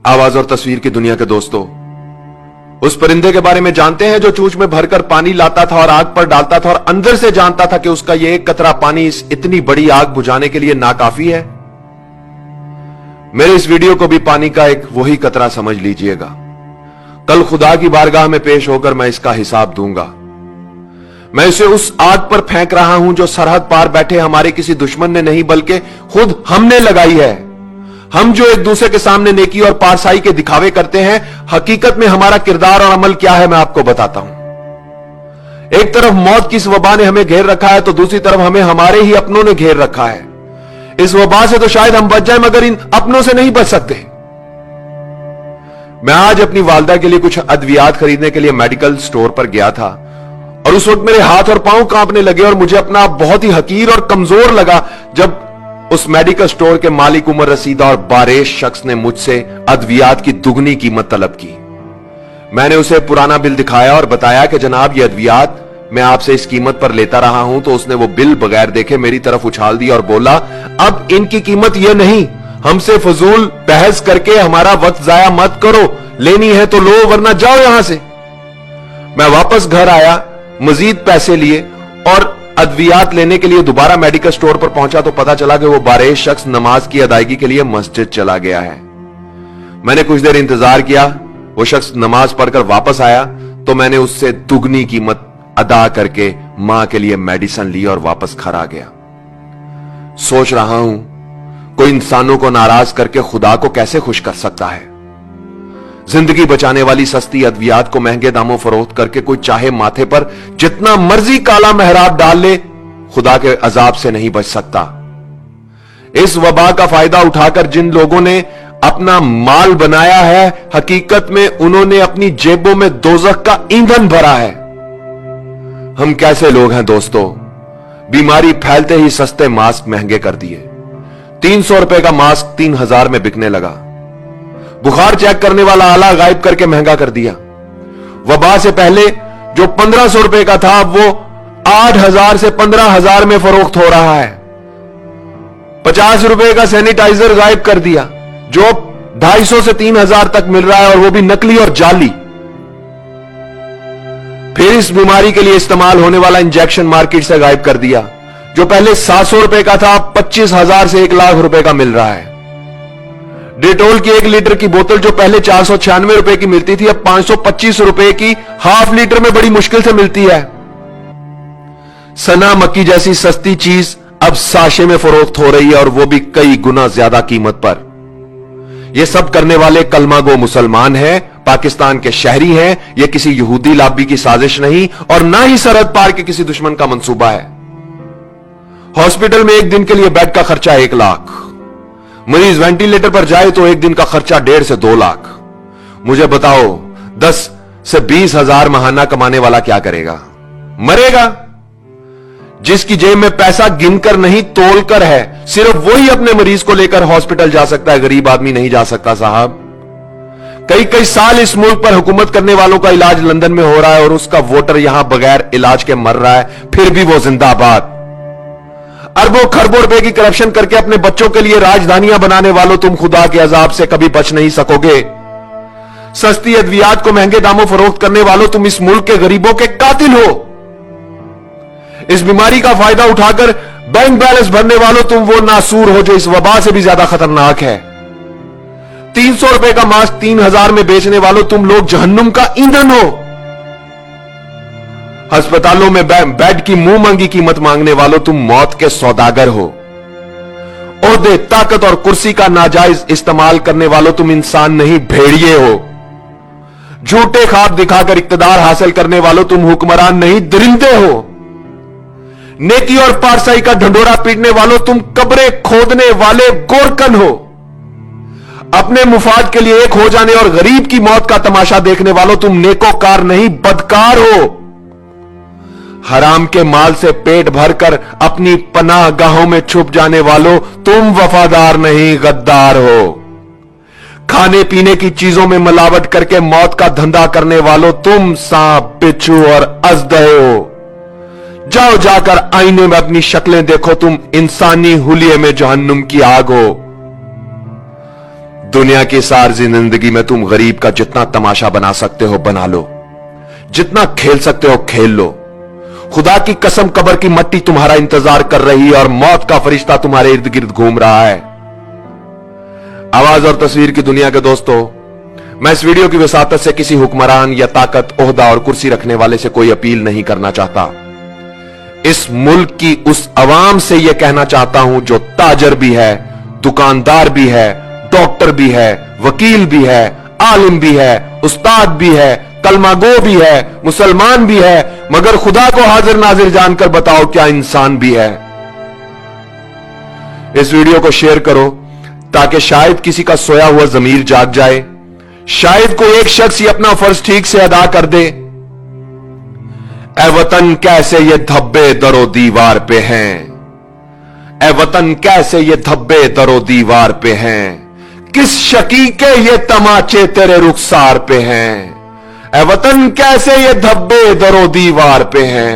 आवाज और तस्वीर की दुनिया के दोस्तों, उस परिंदे के बारे में जानते हैं जो चूंच में भरकर पानी लाता था और आग पर डालता था और अंदर से जानता था कि उसका यह एक कतरा पानी इस इतनी बड़ी आग बुझाने के लिए नाकाफी है। मेरे इस वीडियो को भी पानी का एक वही कतरा समझ लीजिएगा। कल खुदा की बारगाह में पेश होकर मैं इसका हिसाब दूंगा। मैं इसे उस आग पर फेंक रहा हूं जो सरहद पार बैठे हमारे किसी दुश्मन ने नहीं बल्कि खुद हमने लगाई है। हम जो एक दूसरे के सामने नेकी और पारसाई के दिखावे करते हैं, हकीकत में हमारा किरदार और अमल क्या है मैं आपको बताता हूं। एक तरफ मौत की इस वबा ने हमें घेर रखा है तो दूसरी तरफ हमें हमारे ही अपनों ने घेर रखा है। इस वबा से तो शायद हम बच जाएं मगर इन अपनों से नहीं बच सकते। मैं आज अपनी वालदा के लिए कुछ अद्वियात खरीदने के लिए मेडिकल स्टोर पर गया था और उस वक्त मेरे हाथ और पांव कांपने लगे और मुझे अपना बहुत ही हकीर और कमजोर लगा जब उस मेडिकल स्टोर के मालिक उमर रसीदा और बारेश शख्स ने मुझसे अद्वियात की दुगनी कीमत तलब की। मैंने उसे पुराना बिल दिखाया और बताया कि जनाब ये अद्वियात मैं आपसे इस कीमत पर लेता रहा हूं। तो उसने वो बिल बगैर देखे मेरी तरफ उछाल दिया और बोला, अब इनकी कीमत ये नहीं, हमसे फजूल बहस करके हमारा वक्त जाया मत करो, लेनी है तो लो वरना जाओ यहां से। मैं वापस घर आया, मजीद पैसे लिए और अद्वियात लेने के लिए दोबारा मेडिकल स्टोर पर पहुंचा तो पता चला कि वो बारेश शख्स नमाज की अदायगी के लिए मस्जिद चला गया है। मैंने कुछ देर इंतजार किया, वो शख्स नमाज पढ़कर वापस आया तो मैंने उससे दुगनी कीमत अदा करके मां के लिए मेडिसिन ली और वापस घर आ गया। सोच रहा हूं कोई इंसानों को नाराज करके खुदा को कैसे खुश कर सकता है। जिंदगी बचाने वाली सस्ती अद्वियात को महंगे दामों फरोख्त करके कोई चाहे माथे पर जितना मर्जी काला मेहराब डाल ले, खुदा के अजाब से नहीं बच सकता। इस वबा का फायदा उठाकर जिन लोगों ने अपना माल बनाया है, हकीकत में उन्होंने अपनी जेबों में दोजख का ईंधन भरा है। हम कैसे लोग हैं दोस्तों, बीमारी फैलते ही सस्ते मास्क महंगे कर दिए। 300 रुपए का मास्क 3000 में बिकने लगा। बुखार चेक करने वाला आला गायब करके महंगा कर दिया। वबा से पहले जो 1500 रुपए का था अब वो 8000 से 15000 में फरोख्त हो रहा है। 50 रुपए का सैनिटाइजर गायब कर दिया जो 250 से 3000 तक मिल रहा है और वो भी नकली और जाली। फिर इस बीमारी के लिए इस्तेमाल होने वाला इंजेक्शन मार्केट से गायब कर दिया जो पहले 700 रुपए का था अब 25,000 से 1 लाख रुपए का मिल रहा है। डेटोल की 1 लीटर की बोतल जो पहले 496 रुपए की मिलती थी अब 525 रुपए की हाफ लीटर में बड़ी मुश्किल से मिलती है। सना मक्की जैसी सस्ती चीज अब साशे में फरोख्त हो रही है और वो भी कई गुना ज्यादा कीमत पर। ये सब करने वाले कलमा गो मुसलमान हैं, पाकिस्तान के शहरी हैं। यह किसी यहूदी लाबी की साजिश नहीं और ना ही सरहद पार के किसी दुश्मन का मंसूबा है। हॉस्पिटल में एक दिन के लिए बेड का खर्चा 1 लाख, मरीज वेंटिलेटर पर जाए तो एक दिन का खर्चा 1.5 से 2 लाख। मुझे बताओ 10 से 20 हजार महाना कमाने वाला क्या करेगा? मरेगा। जिसकी जेब में पैसा गिनकर नहीं तोलकर है, सिर्फ वही अपने मरीज को लेकर हॉस्पिटल जा सकता है, गरीब आदमी नहीं जा सकता साहब। कई साल इस मुल्क पर हुकूमत करने वालों का इलाज लंदन में हो रहा है और उसका वोटर यहां बगैर इलाज के मर रहा है, फिर भी वो जिंदाबाद। अरबों खरबों रुपए की करप्शन करके अपने बच्चों के लिए राजधानियां बनाने वालों, तुम खुदा के अजाब से कभी बच नहीं सकोगे। सस्ती अद्वियात को महंगे दामों फरोख्त करने वालों, तुम इस मुल्क के गरीबों के कातिल हो। इस बीमारी का फायदा उठाकर बैंक बैलेंस भरने वालों, तुम वो नासूर हो जो इस वबा से भी ज्यादा खतरनाक है। 300 रुपए का मास्क 3000 में बेचने वालों, तुम लोग जहन्नुम का ईंधन हो। अस्पतालों में बेड की मुंह मांगी कीमत मांगने वालों, तुम मौत के सौदागर हो। ओहदे, ताकत और कुर्सी का नाजायज इस्तेमाल करने वालों, तुम इंसान नहीं भेड़िए हो। झूठे ख्वाब दिखाकर इक्तदार हासिल करने वालों, तुम हुक्मरान नहीं दरिंदे हो। नेकी और पारसाई का ढंडोरा पीटने वालों, तुम कब्रें खोदने वाले गोरकन हो। अपने मुफाद के लिए एक हो जाने और गरीब की मौत का तमाशा देखने वालों, तुम नेकोकार नहीं बदकार हो। हराम के माल से पेट भरकर अपनी पनाह गाहों में छुप जाने वालों, तुम वफादार नहीं गद्दार हो। खाने पीने की चीजों में मिलावट करके मौत का धंधा करने वालों, तुम सांप, बिच्छू और अजदहे हो। जाओ जाकर आईने में अपनी शक्लें देखो, तुम इंसानी हुलिये में जहन्नुम की आग हो। दुनिया की सारी जिंदगी में तुम गरीब का जितना तमाशा बना सकते हो बना लो, जितना खेल सकते हो खेल लो। खुदा की कसम कब्र की मट्टी तुम्हारा इंतजार कर रही है और मौत का फरिश्ता तुम्हारे इर्द गिर्द घूम रहा है। आवाज और तस्वीर की दुनिया के दोस्तों, मैं इस वीडियो की वसातत से किसी हुक्मरान या ताकत, ओहदा और कुर्सी रखने वाले से कोई अपील नहीं करना चाहता। इस मुल्क की उस अवाम से यह कहना चाहता हूं जो ताजर भी है, दुकानदार भी है, डॉक्टर भी है, वकील भी है, आलिम भी है, उस्ताद भी है, कलमागो भी है, मुसलमान भी है, मगर खुदा को हाजिर नाजिर जानकर बताओ क्या इंसान भी है। इस वीडियो को शेयर करो ताकि शायद किसी का सोया हुआ जमीर जाग जाए, शायद कोई एक शख्स ये अपना फर्ज ठीक से अदा कर दे। ए वतन कैसे ये धब्बे दरो दीवार पे हैं, ए वतन कैसे ये धब्बे दरो दीवार पे हैं, किस शकी के ये तमाचे तेरे रुखसार पे हैं। ए वतन कैसे ये धब्बे दरो दीवार पे हैं,